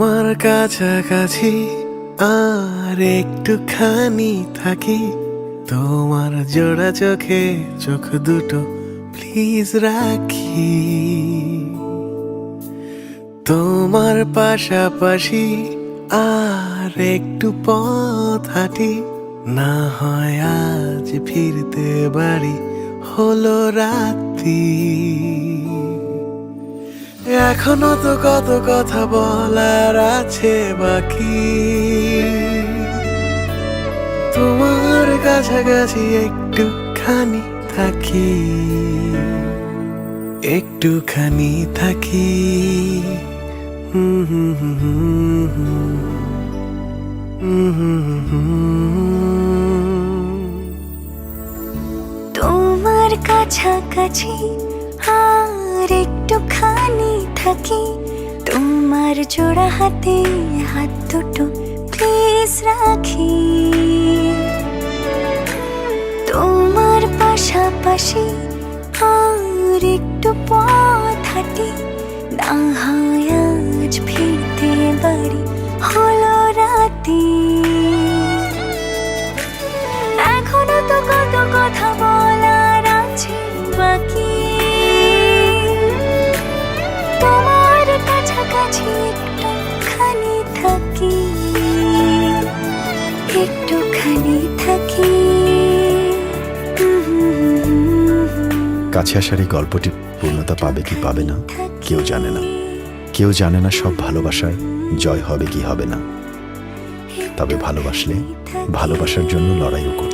তোমার কাছাকাছি আর একটুখানি থাকি, তোমার জোড়া চোখে চোখ দুটো প্লিজ রাখি। তোমার পাশাপাশি আর একটু পথ হাঁটি, না হয় আজ ফিরতে বাড়ি হলো রাত্রি। এখনো তো কত কথা বলার আছে বাকি, তোমার কাছাকাছি একটুখানি থাকি, একটুখানি থাকি। তোমার কাছাকাছি আর একটুখানি থাকি, তোমার জোড়া হাতে হাত দুটো প্লিজ রাখি। তোমার পাশাপাশি আর একটু পথ হাঁটি, না হয় আজ ফিরতে বাড়ি হলো রাতি। এখনো তো কত কথা বলার আছে বাকি, তোমার কাছাকাছি একটুখানি থাকি, একটুখানি থাকি। কাছে আসার এই গল্পটি পূর্ণতা পাবে কি পাবে না কেউ জানে না। কেউ জানে না সব ভালোবাসার জয় হবে কি হবে না। তবে ভালোবাসলে ভালোবাসার জন্য লড়াইও করতে